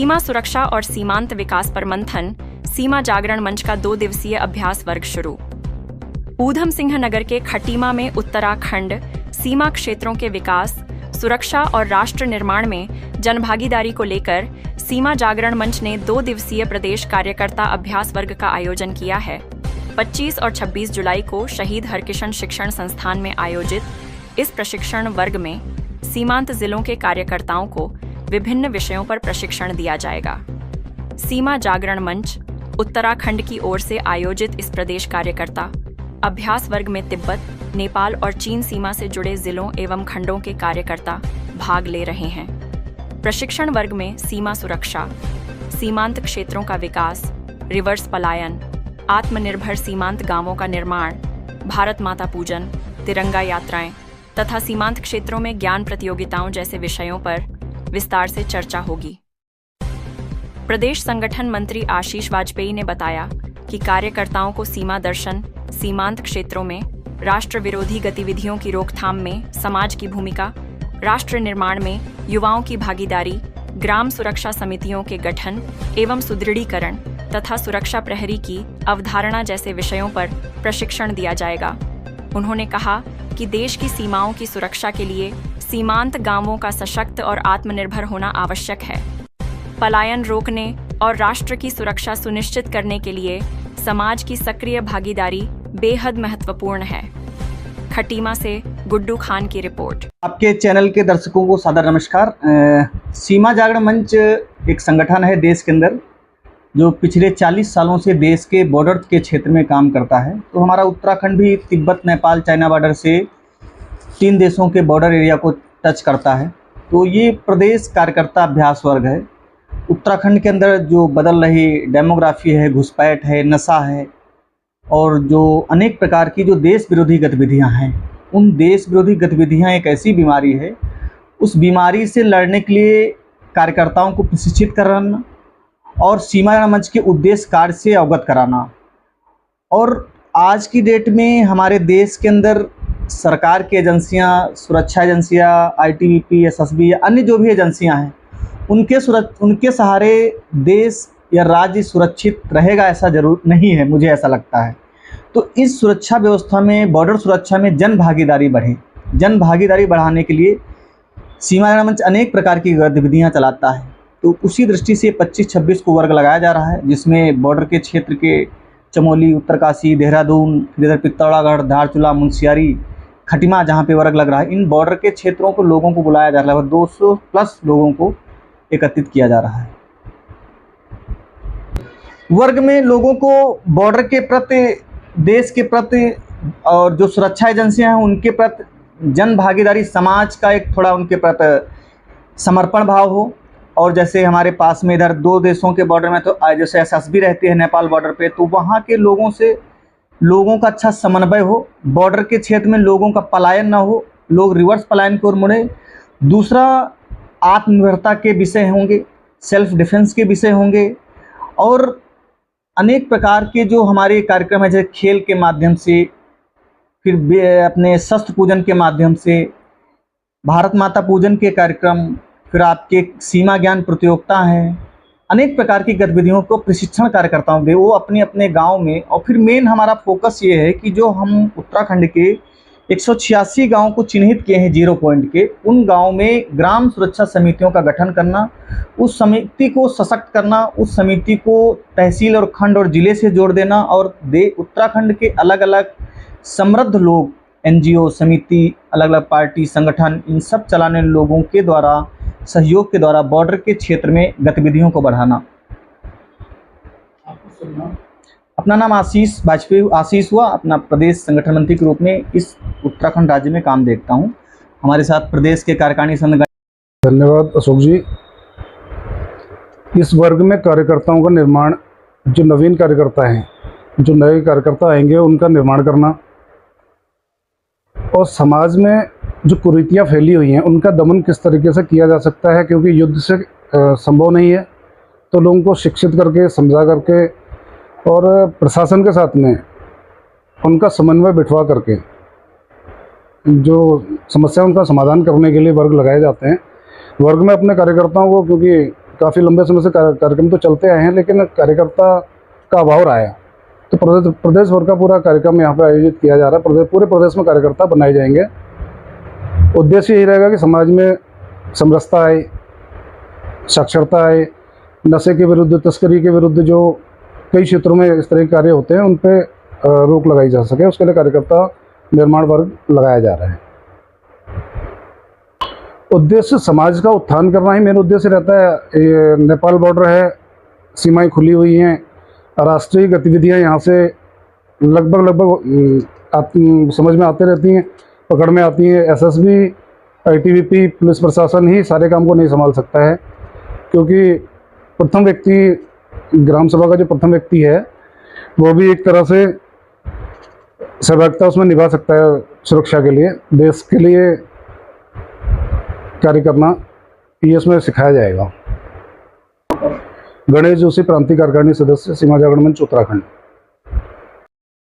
सीमा सुरक्षा और सीमांत विकास पर मंथन, सीमा जागरण मंच का 2 दिवसीय अभ्यास वर्ग शुरू। ऊधम सिंह नगर के खटीमा में उत्तराखंड सीमा क्षेत्रों के विकास, सुरक्षा और राष्ट्र निर्माण में जनभागीदारी को लेकर सीमा जागरण मंच ने 2 दिवसीय प्रदेश कार्यकर्ता अभ्यास वर्ग का आयोजन किया है। 25 और 26 जुलाई को शहीद हरकिशन शिक्षण संस्थान में आयोजित इस प्रशिक्षण वर्ग में सीमांत जिलों के कार्यकर्ताओं को विभिन्न विषयों पर प्रशिक्षण दिया जाएगा। सीमा जागरण मंच उत्तराखंड की ओर से आयोजित इस प्रदेश कार्यकर्ता अभ्यास वर्ग में तिब्बत, नेपाल और चीन सीमा से जुड़े जिलों एवं खंडों के कार्यकर्ता भाग ले रहे हैं। प्रशिक्षण वर्ग में सीमा सुरक्षा, सीमांत क्षेत्रों का विकास, रिवर्स पलायन, आत्मनिर्भर सीमांत गांवों का निर्माण, भारत माता पूजन, तिरंगा यात्राएं तथा सीमांत क्षेत्रों में ज्ञान प्रतियोगिताओं जैसे विषयों पर विस्तार से चर्चा होगी। प्रदेश संगठन मंत्री आशीष वाजपेयी ने बताया कि कार्यकर्ताओं को सीमा दर्शन, सीमांत क्षेत्रों में राष्ट्र विरोधी गतिविधियों की रोकथाम में समाज की भूमिका, राष्ट्र निर्माण में युवाओं की भागीदारी, ग्राम सुरक्षा समितियों के गठन एवं सुदृढ़ीकरण तथा सुरक्षा प्रहरी की अवधारणा जैसे विषयों पर प्रशिक्षण दिया जाएगा। उन्होंने कहा कि देश की सीमाओं की सुरक्षा के लिए सीमांत गांवों का सशक्त और आत्मनिर्भर होना आवश्यक है। पलायन रोकने और राष्ट्र की सुरक्षा सुनिश्चित करने के लिए समाज की सक्रिय भागीदारी बेहद महत्वपूर्ण है। खटीमा से गुड्डू खान की रिपोर्ट। आपके चैनल के दर्शकों को सादर नमस्कार। सीमा जागरण मंच एक संगठन है देश के अंदर जो पिछले 40 सालों से देश के बॉर्डर के क्षेत्र में काम करता है। तो हमारा उत्तराखंड भी तिब्बत, नेपाल, चाइना बॉर्डर से 3 देशों के बॉर्डर एरिया को टच करता है। तो ये प्रदेश कार्यकर्ता अभ्यास वर्ग है। उत्तराखंड के अंदर जो बदल रही डेमोग्राफी है, घुसपैठ है, नशा है और जो अनेक प्रकार की जो देश विरोधी गतिविधियां हैं, उन देश विरोधी गतिविधियां एक ऐसी बीमारी है, उस बीमारी से लड़ने के लिए कार्यकर्ताओं को प्रशिक्षित कराना और सीमा जागरण मंच के उद्देश्य कार्य से अवगत कराना। और आज की डेट में हमारे देश के अंदर सरकार की एजेंसियां, सुरक्षा एजेंसियां, आईटीबीपी, एसएसबी या अन्य जो भी एजेंसियां हैं, उनके सहारे देश या राज्य सुरक्षित रहेगा ऐसा जरूर नहीं है, मुझे ऐसा लगता है। तो इस सुरक्षा व्यवस्था में, बॉर्डर सुरक्षा में जन भागीदारी बढ़े। जन भागीदारी बढ़ाने के लिए सीमा जागरण मंच अनेक प्रकार की गतिविधियां चलाता है। तो उसी दृष्टि से 25-26 को वर्ग लगाया जा रहा है, जिसमें बॉर्डर के क्षेत्र के चमोली, उत्तरकाशी, देहरादून, फिर इधर पित्तौरागढ़, धारचूला, मुनस्यारी, खटीमा जहाँ पे वर्ग लग रहा है, इन बॉर्डर के क्षेत्रों को लोगों को बुलाया जा रहा है और 200+ लोगों को एकत्रित किया जा रहा है। वर्ग में लोगों को बॉर्डर के प्रति, देश के प्रति और जो सुरक्षा एजेंसियां हैं उनके प्रति जन भागीदारी, समाज का एक थोड़ा उनके प्रति समर्पण भाव हो। और जैसे हमारे पास में इधर 2 देशों के बॉर्डर में तो जैसे एसएसबी रहती है नेपाल बॉर्डर पे, तो वहाँ के लोगों से लोगों का अच्छा समन्वय हो, बॉर्डर के क्षेत्र में लोगों का पलायन ना हो, लोग रिवर्स पलायन की ओर मुड़े। दूसरा, आत्मनिर्भरता के विषय होंगे, सेल्फ डिफेंस के विषय होंगे और अनेक प्रकार के जो हमारे कार्यक्रम है, जैसे खेल के माध्यम से, फिर अपने शस्त्र पूजन के माध्यम से, भारत माता पूजन के कार्यक्रम, फिर आपके सीमा ज्ञान प्रतियोगिता हैं, अनेक प्रकार की गतिविधियों को प्रशिक्षण कार्यकर्ताओं दे, वो अपने अपने गांव में। और फिर मेन हमारा फोकस ये है कि जो हम उत्तराखंड के 186 गाँव को चिन्हित किए हैं 0 पॉइंट के, उन गाँव में ग्राम सुरक्षा समितियों का गठन करना, उस समिति को सशक्त करना, उस समिति को तहसील और खंड और ज़िले से जोड़ देना और उत्तराखंड के अलग अलग समृद्ध लोग, एनजीओ, समिति, अलग अलग पार्टी, संगठन, इन सब चलाने लोगों के द्वारा, सहयोग के द्वारा बॉर्डर के क्षेत्र में गतिविधियों को बढ़ाना। अपना नाम आशीष वाजपेयी आशीष हुआ। अपना प्रदेश संगठन मंत्री के रूप में इस उत्तराखंड राज्य में काम देखता हूं। हमारे साथ प्रदेश के कार्यकारिणी संगठन। धन्यवाद अशोक जी। इस वर्ग में कार्यकर्ताओं का निर्माण, जो नवीन कार्यकर्ता हैं, जो नए कार्यकर्ता आएंगे उनका निर्माण करना और समाज में जो कुरीतियाँ फैली हुई हैं उनका दमन किस तरीके से किया जा सकता है, क्योंकि युद्ध से संभव नहीं है। तो लोगों को शिक्षित करके, समझा करके और प्रशासन के साथ में उनका समन्वय बिठवा करके जो समस्या उनका समाधान करने के लिए वर्ग लगाए जाते हैं। वर्ग में अपने कार्यकर्ताओं को, क्योंकि काफ़ी लंबे समय से कार्यक्रम तो चलते आए हैं, लेकिन कार्यकर्ता का अभाव रहा है। तो प्रदेश भर का पूरा कार्यक्रम यहाँ पर आयोजित किया जा रहा है। पूरे प्रदेश में कार्यकर्ता बनाए जाएंगे। उद्देश्य यही रहेगा कि समाज में समरसता आए, साक्षरता आए, नशे के विरुद्ध, तस्करी के विरुद्ध जो कई क्षेत्रों में इस तरह के कार्य होते हैं उन पर रोक लगाई जा सके। उसके लिए कार्यकर्ता निर्माण वर्ग लगाया जा रहा है। उद्देश्य समाज का उत्थान करना ही मेन उद्देश्य रहता है। ये नेपाल बॉर्डर है, सीमाएं खुली हुई हैं, राष्ट्रीय गतिविधियां यहाँ से लगभग समझ में आते रहती हैं, पकड़ में आती हैं। एसएसबी, आईटीबीपी, पुलिस प्रशासन ही सारे काम को नहीं संभाल सकता है, क्योंकि प्रथम व्यक्ति, ग्राम सभा का जो प्रथम व्यक्ति है वो भी एक तरह से सहभागिता उसमें निभा सकता है। सुरक्षा के लिए, देश के लिए कार्य करना ये इसमें सिखाया जाएगा। गणेश जोशी, प्रांतीय कार्यकारिणी सदस्य, सीमा जागरण मंच, उत्तराखंड।